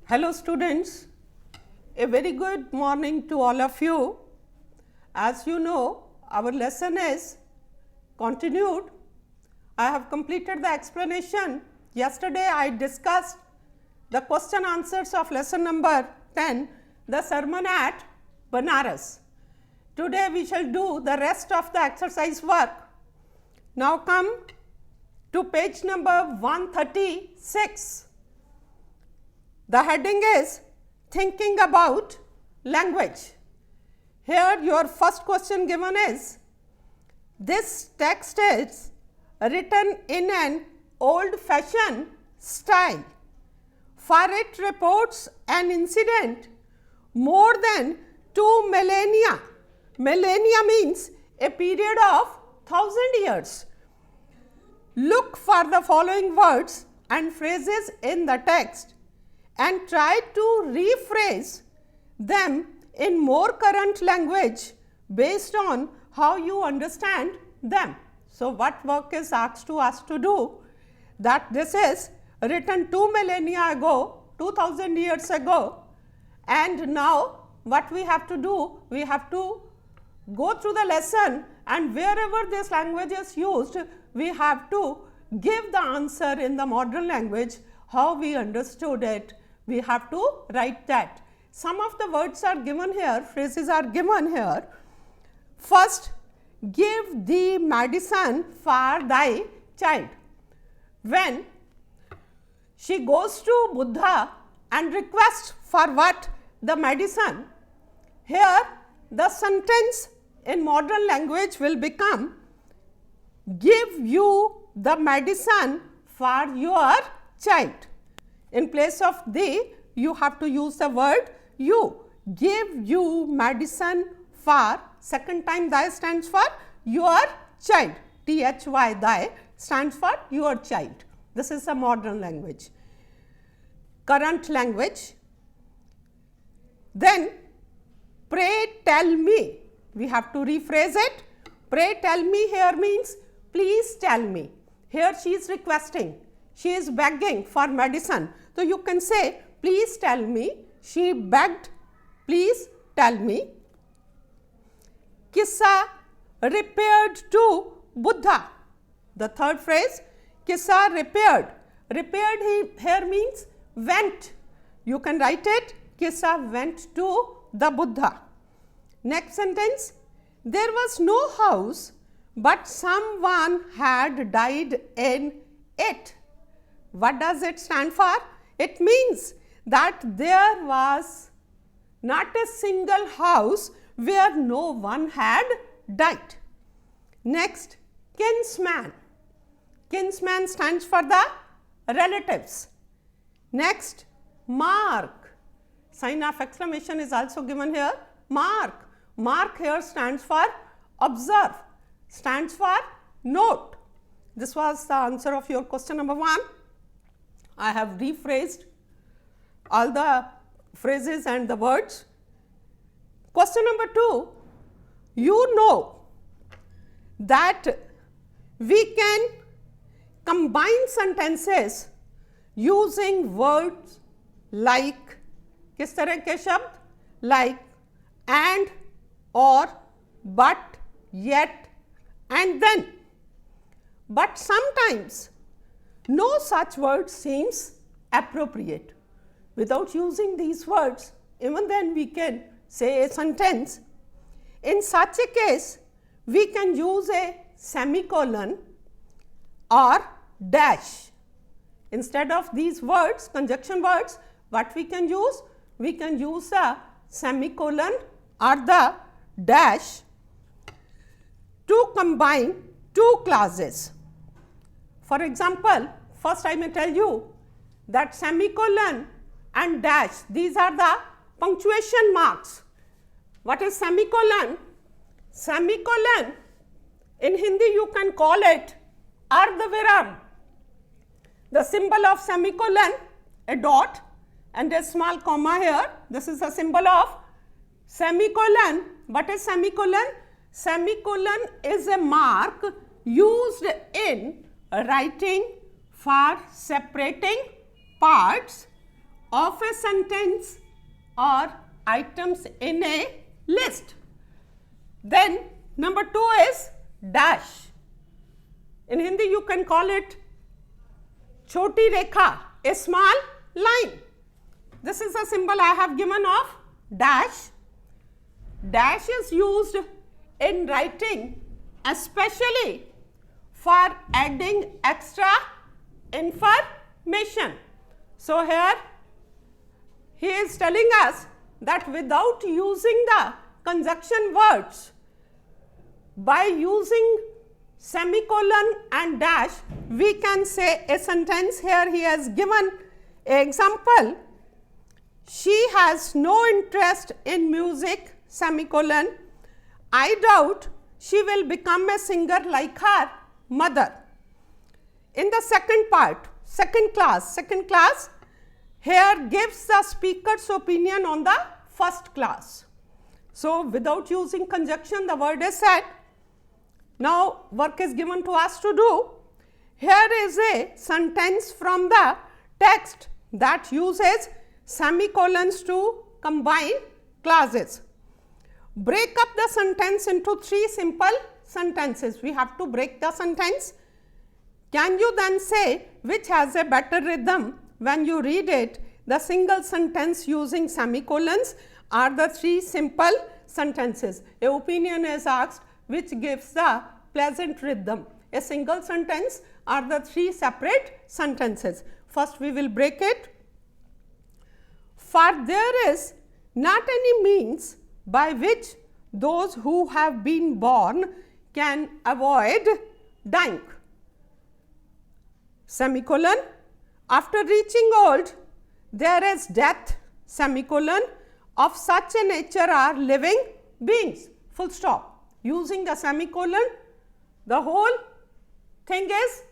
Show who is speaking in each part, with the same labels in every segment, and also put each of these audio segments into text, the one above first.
Speaker 1: Hello students, a very good morning to all of you. As you know, our lesson is continued. I have completed the explanation. Yesterday I discussed the question answers of lesson number 10, the sermon at Banaras. Today we shall do the rest of the exercise work. Now come to page number 136. The heading is thinking about language. Here your first question given is, this text is written in an old fashioned style, for it reports an incident more than 2 millennia. Millennia means a period of 1000 years. Look for the following words and phrases in the text and try to rephrase them in more current language based on how you understand them. So, what work is asked to us to do? That this is written 2 millennia ago, 2000 years ago, and now what we have to do? We have to go through the lesson, and wherever this language is used, we have to give the answer in the modern language, how we understood it. We have to write that. Some of the words are given here, phrases are given here. First, give the medicine for thy child. When she goes to Buddha and requests for what? The medicine. Here the sentence in modern language will become, give you the medicine for your child. In place of the, you have to use the word you. Give you medicine for, second time thy stands for your child. THY, thy stands for your child. This is a modern language. Current language. Then, pray tell me. We have to rephrase it. Pray tell me here means please tell me. Here she is requesting. She is begging for medicine. So, you can say, please tell me. She begged, please tell me. Kissa repaired to Buddha. The third phrase, Kissa repaired. Repaired here means went. You can write it, Kissa went to the Buddha. Next sentence, there was no house, but someone had died in it. What does it stand for? It means that there was not a single house where no one had died. Next, kinsman. Kinsman stands for the relatives. Next, mark. Sign of exclamation is also given here. Mark. Mark here stands for observe, stands for note. This was the answer of your question number 1. I have rephrased all the phrases and the words. Question number 2, you know that we can combine sentences using words like, किस तरह के शब्द? Like, and, or, but, yet, and then. But sometimes no such word seems appropriate. Without using these words, even then we can say a sentence. In such a case, we can use a semicolon or dash. Instead of these words, conjunction words, what we can use? We can use a semicolon or the dash to combine two clauses. For example, first I may tell you that semicolon and dash, these are the punctuation marks. What is semicolon? Semicolon, in Hindi you can call it ardhaviram. The symbol of semicolon, a dot and a small comma here. This is a symbol of semicolon. What is semicolon? Semicolon is a mark used in writing for separating parts of a sentence or items in a list. Then number 2 is dash. In Hindi you can call it choti rekha, a small line. This is a symbol I have given of dash. Dash is used in writing especially for adding extra information. So here he is telling us that without using the conjunction words, by using semicolon and dash, we can say a sentence. Here he has given an example. She has no interest in music, semicolon. I doubt she will become a singer like her mother. In the second part, second class, here gives the speaker's opinion on the first class. So without using conjunction, the word is said. Now work is given to us to do. Here is a sentence from the text that uses semicolons to combine clauses. Break up the sentence into 3 simple sentences. We have to break the sentence. Can you then say which has a better rhythm when you read it? The single sentence using semicolons are the 3 simple sentences. A opinion is asked which gives the pleasant rhythm. A single sentence are the 3 separate sentences. First we will break it. For there is not any means by which those who have been born can avoid dying. Semicolon. After reaching old, there is death, semicolon. Of such a nature are living beings, full stop. Using the semicolon, the whole thing is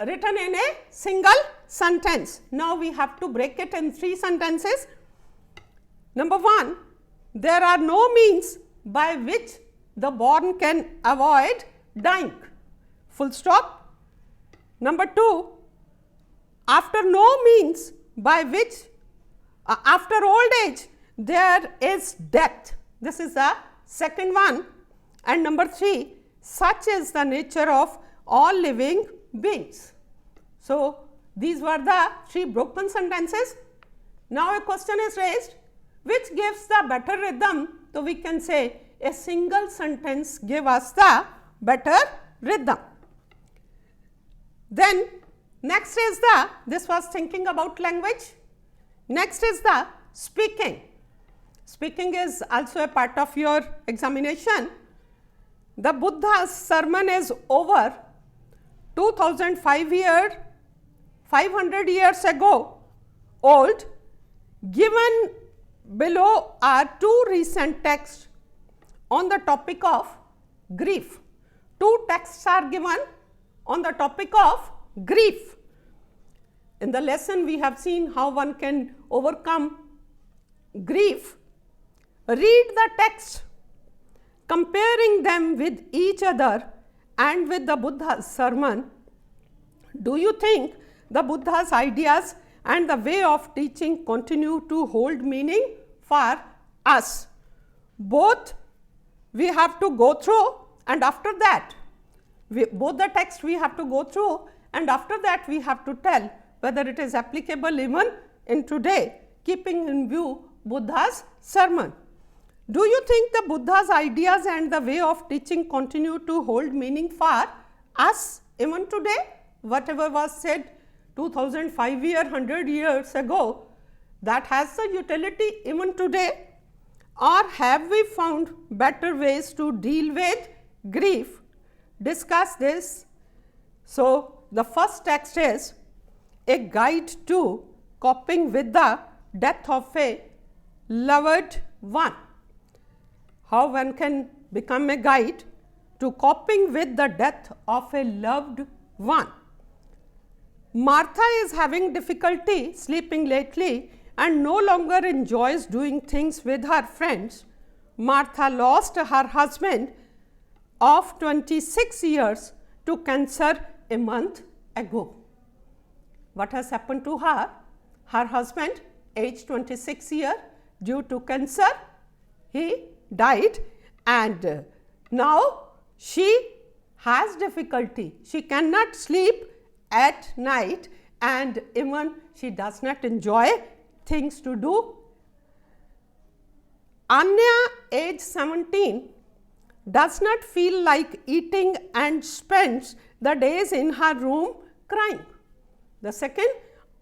Speaker 1: written in a single sentence. Now we have to break it in 3 sentences. Number 1, there are no means by which the born can avoid dying, full stop. Number 2, after no means by which after old age there is death. This is the second one. And number 3, such is the nature of all living beings. So these were the 3 broken sentences. Now a question is raised, which gives the better rhythm? So we can say a single sentence give us the better rhythm. Then next is this was thinking about language. Next is the speaking. Speaking is also a part of your examination. The Buddha's sermon is over 500 years ago old. Given below are 2 recent texts on the topic of grief. 2 texts are given on the topic of grief. In the lesson we have seen how one can overcome grief. Read the text, comparing them with each other and with the Buddha's sermon. Do you think the Buddha's ideas and the way of teaching continue to hold meaning for us? Both we have to go through, and after that, both the text we have to go through, and after that we have to tell whether it is applicable even in today, keeping in view Buddha's sermon. Do you think the Buddha's ideas and the way of teaching continue to hold meaning for us even today? Whatever was said 100 years ago, that has the utility even today? Or have we found better ways to deal with grief? Discuss this. So the first text is a guide to coping with the death of a loved one. How one can become a guide to coping with the death of a loved one. Martha is having difficulty sleeping lately and no longer enjoys doing things with her friends. Martha lost her husband of 26 years to cancer a month ago. What has happened to her? Her husband age 26 year due to cancer. He died, and now she has difficulty. She cannot sleep at night, and even she does not enjoy things to do. Anya, age 17, does not feel like eating and spends the days in her room crying. The second,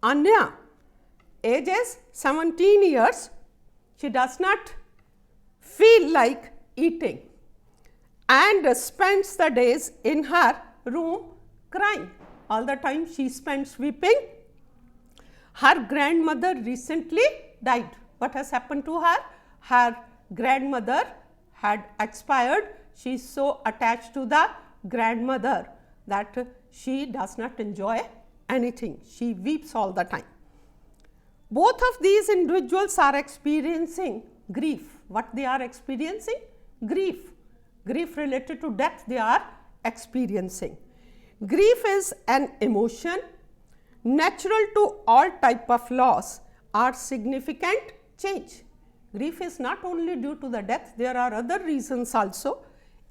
Speaker 1: Anya, age is 17 years, she does not feel like eating and spends the days in her room crying. All the time she spends weeping. Her grandmother recently died. What has happened to her? Her grandmother had expired. She is so attached to the grandmother that she does not enjoy anything. She weeps all the time. Both of these individuals are experiencing grief. What they are experiencing? Grief. Grief related to death they are experiencing. Grief is an emotion natural to all type of loss or significant change. Grief is not only due to the death, there are other reasons also.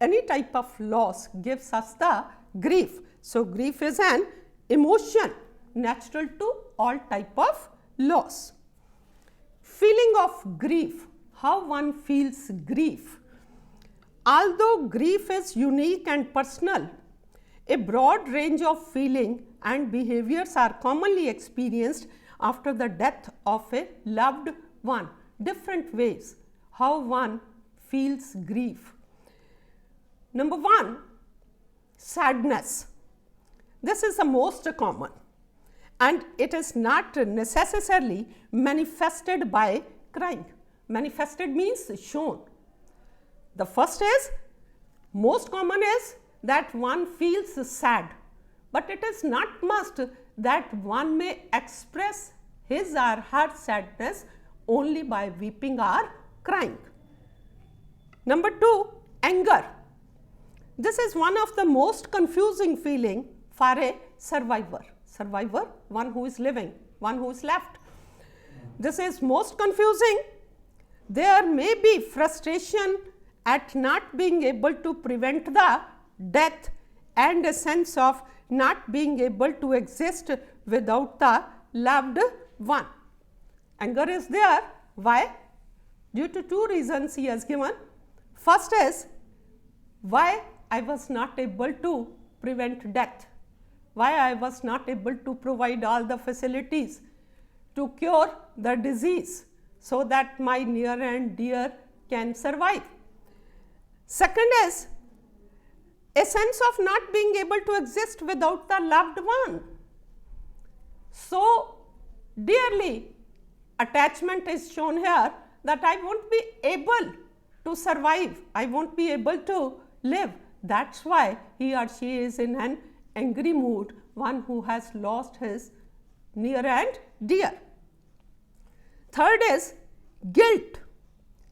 Speaker 1: Any type of loss gives us the grief. So, grief is an emotion natural to all type of loss. Feeling of grief, how one feels grief. Although grief is unique and personal, a broad range of feeling and behaviors are commonly experienced after the death of a loved one. Different ways how one feels grief. Number 1, sadness. This is the most common, and it is not necessarily manifested by crying. Manifested means shown. The first is, most common is that one feels sad, but it is not must that one may express his or her sadness only by weeping or crying. Number 2, anger. This is one of the most confusing feeling for a survivor. Survivor, one who is living, one who is left. This is most confusing. There may be frustration at not being able to prevent the death and a sense of not being able to exist without the loved one. Anger is there. Why? Due to 2 reasons he has given. First is, why I was not able to prevent death, why I was not able to provide all the facilities to cure the disease so that my near and dear can survive. Second is a sense of not being able to exist without the loved one. So dearly attachment is shown here that I won't be able to survive, I won't be able to live. That's why he or she is in an angry mood, one who has lost his near and dear. Third is guilt.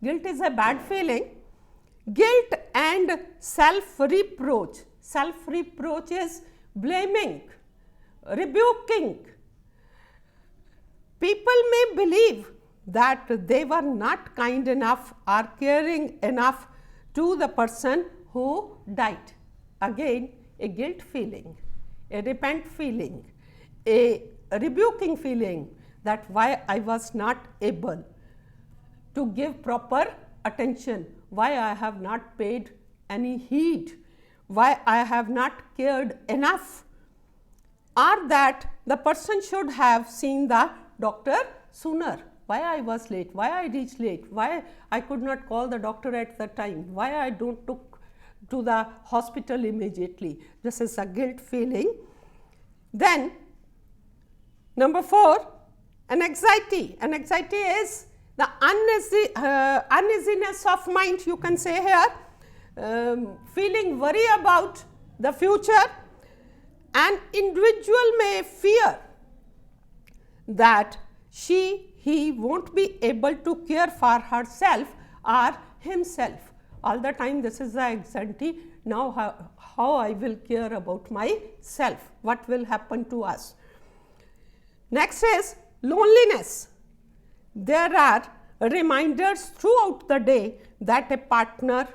Speaker 1: Guilt is a bad feeling. Guilt and self-reproach. Self-reproach is blaming, rebuking. People may believe that they were not kind enough or caring enough to the person who died. Again, a guilt feeling, a repent feeling, a rebuking feeling that why I was not able to give proper attention, why I have not paid any heed, why I have not cared enough, or that the person should have seen the doctor sooner, why I was late, why I reached late, why I could not call the doctor at the time, why I don't took to the hospital immediately. This is a guilt feeling. Then number 4, an anxiety. An anxiety is the uneasiness of mind, you can say here, feeling worry about the future. An individual may fear that he won't be able to care for herself or himself. All the time this is the anxiety, now how I will care about myself, what will happen to us. Next is loneliness. there are reminders throughout the day that a partner,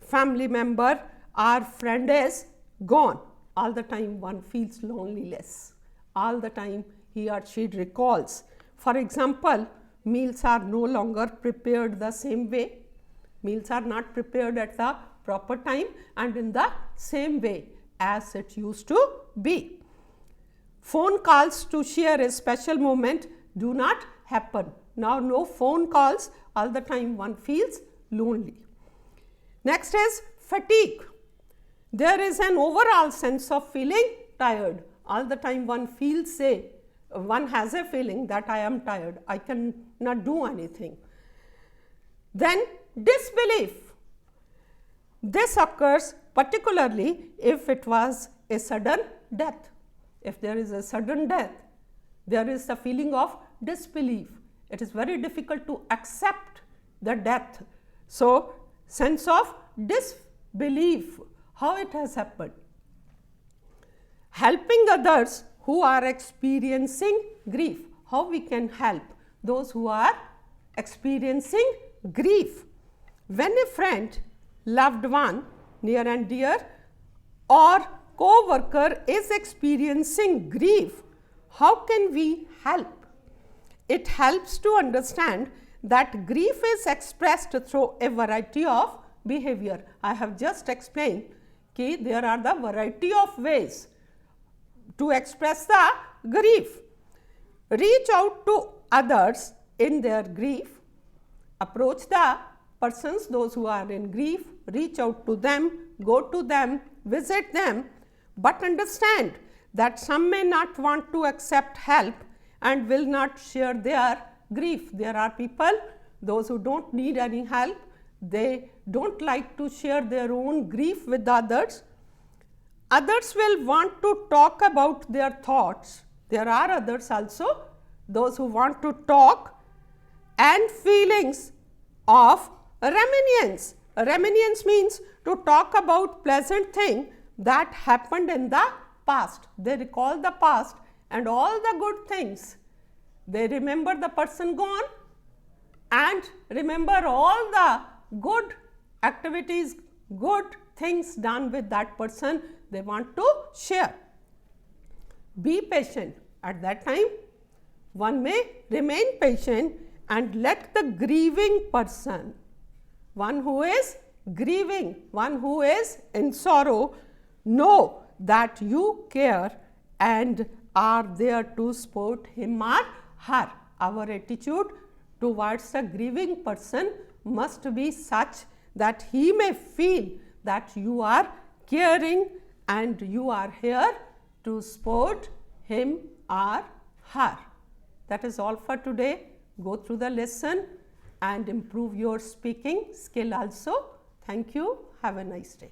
Speaker 1: family member or friend is gone. All the time one feels loneliness. All the time he or she recalls. For example, meals are no longer prepared the same way. Meals are not prepared at the proper time and in the same way as it used to be. Phone calls to share a special moment do not happen. Now, no phone calls, all the time one feels lonely. Next is fatigue. There is an overall sense of feeling tired. All the time one feels one has a feeling that I am tired, I cannot do anything. Then disbelief. This occurs particularly if it was a sudden death. If there is a sudden death, there is a feeling of disbelief. It is very difficult to accept the death. So, sense of disbelief, how it has happened. Helping others who are experiencing grief, how we can help those who are experiencing grief. When a friend, loved one, near and dear, or co-worker is experiencing grief, how can we help? It helps to understand that grief is expressed through a variety of behavior. I have just explained that there are the variety of ways to express the grief. Reach out to others in their grief. Approach the persons, those who are in grief, reach out to them, go to them, visit them, but understand that some may not want to accept help and will not share their grief. There are people, those who don't need any help, they don't like to share their own grief with others. Others will want to talk about their thoughts. There are others also, those who want to talk, and feelings of reminiscence. Reminiscence means to talk about pleasant thing that happened in the past. They recall the past and all the good things. They remember the person gone and remember all the good activities, good things done with that person they want to share. Be patient. At that time, one may remain patient and let the grieving person, one who is grieving, one who is in sorrow, know that you care and are there to support him or her. Our attitude towards a grieving person must be such that he may feel that you are caring and you are here to support him or her. That is all for today. Go through the lesson and improve your speaking skill also. Thank you. Have a nice day.